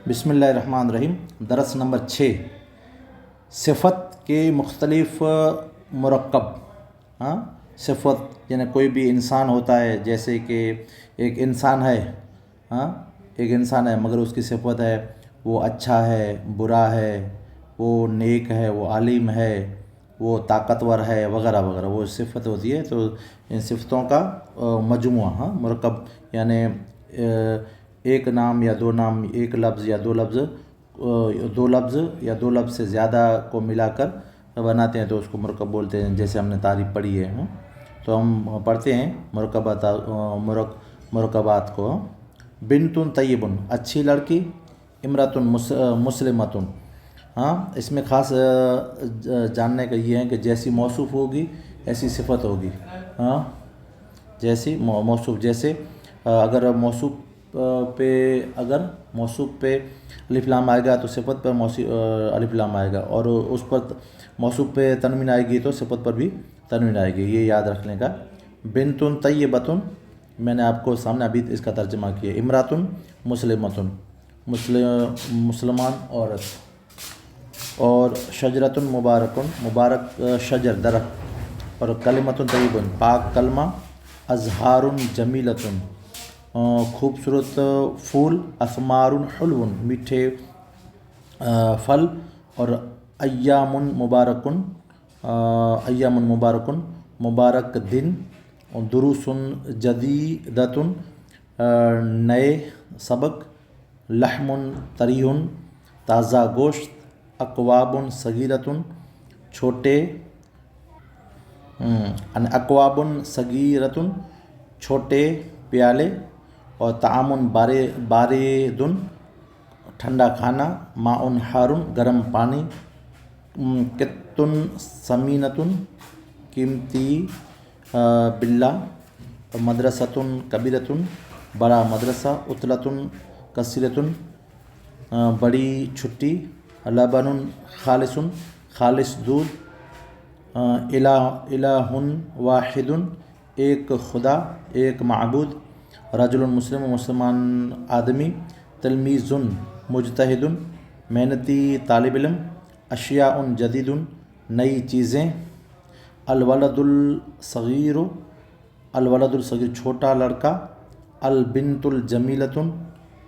بسم اللہ الرحمن الرحیم۔ درس نمبر 6، صفت کے مختلف مرکب۔ صفت یعنی کوئی بھی انسان ہوتا ہے، جیسے کہ ایک انسان ہے، ایک انسان ہے مگر اس کی صفت ہے وہ اچھا ہے، برا ہے، وہ نیک ہے، وہ عالم ہے، وہ طاقتور ہے، وغیرہ وغیرہ، وہ صفت ہوتی ہے۔ تو ان صفتوں کا مجموعہ مرکب، یعنی ایک نام یا دو نام، ایک لفظ یا دو لفظ، دو لفظ سے زیادہ کو ملا کر بناتے ہیں تو اس کو مرکب بولتے ہیں، جیسے ہم نے تعریف پڑھی ہے۔ تو ہم پڑھتے ہیں مرکبات کو۔ بنتن طیبن، اچھی لڑکی، امراتن مسلمتن۔ اس میں خاص جاننے کا یہ ہے کہ جیسی موصوف ہوگی ایسی صفت ہوگی۔ جیسی موصوف، جیسے اگر موصوف پہ الف لام آئے گا تو صفت پر الف لام آئے گا، اور اس پر موصوف پہ تنوین آئے گی تو صفت پر بھی تنوین آئے گی، یہ یاد رکھنے کا۔ بنتن طیبتن، میں نے آپ کو سامنے ابھی اس کا ترجمہ کیا۔ امراتن مسلمتن، مسلمان عورت، اور شجرتن مبارکن، مبارک شجر درخت، اور کلمتن طیبن، پاک کلمہ، ازہار جمیلتن، خوبصورت پھول، اثمار حلو، میٹھے پھل، اور ایام مبارکن، مبارک دن، دروس جدیدتن، نئے سبق، لحم طریح، تازہ گوشت، اکواب صغیرتن، چھوٹے پیالے، اور طعام باردن، ٹھنڈا کھانا، ماء حار، گرم پانی، قطن ثمینتن، قیمتی بلہ، مدرستن کبیرتن، بڑا مدرسہ، عطلتن کثیرتن، بڑی چھٹی، لبن خالص دودھ، الہ واحد، ایک خدا، ایک معبود، رجل مسلم، مسلمان آدمی، تلمیذ مجتہد، محنتی طالب علم، اشیاء جدید، نئی چیزیں، الولد الصغیر، چھوٹا لڑکا، البنت الجمیلۃ،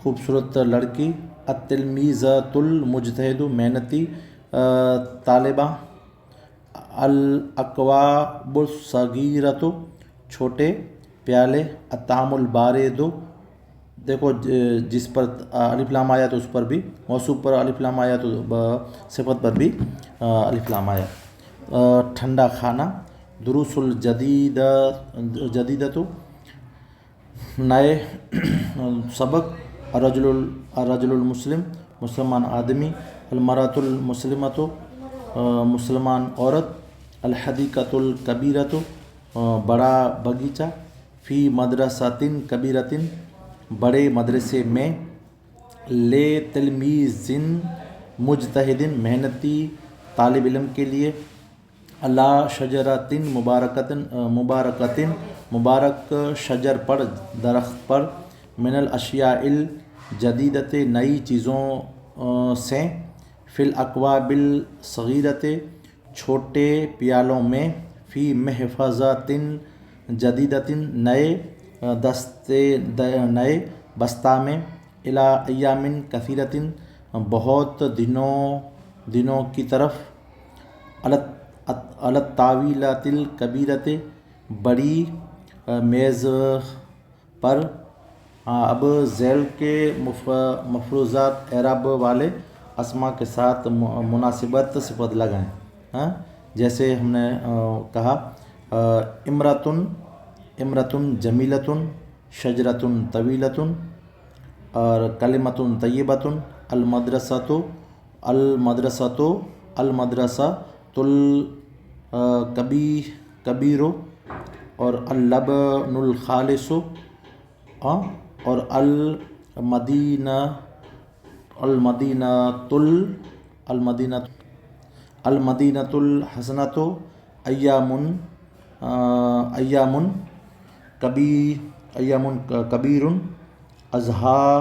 خوبصورت لڑکی، التلمیذۃ المجتہد، محنتی طالبہ، الاکواب الصغیرۃ، چھوٹے پیالے، الطعام البارد، دیکھو جس پر الف لام آیا تو اس پر بھی، موصوف پر الف لام آیا تو صفت پر بھی الف لام آیا، ٹھنڈا کھانا، دروس جدیدۃ، نئے سبق، الرجل المسلم، مسلمان آدمی، المرأۃ المسلمۃ، مسلمان عورت، الحدیقۃ الکبیرۃ، بڑا باغیچہ، فی مدرسۃ کبیرۃ، بڑے مدرسے میں، لے تلمیذ مجتہد، محنتی طالب علم کے لیے، علی شجرۃ مبارکۃ، مبارک شجر پر، درخت پر، من الاشیاء الجدیدۃ، نئی چیزوں سے، فی الاکواب الصغیرۃ، چھوٹے پیالوں میں، فی محفظۃ جدیدۃ، نئے بستہ میں، الی ایام کثیرۃ، بہت دنوں کی طرف، علی الطاولۃ الکبیرۃ، بڑی میز پر۔ اب ذیل کے مفروضات اعراب والے اسما کے ساتھ مناسبت صفت لگائیں۔ جیسے ہم نے کہا، امراتن جمیلتن، شجرتن طویلتن، اور کلمتن طیبتن، المدرسۃ الکبیر، اور اللبن الخالص، اور المدینۃ الحسنۃ، ایام کبیر، ازہار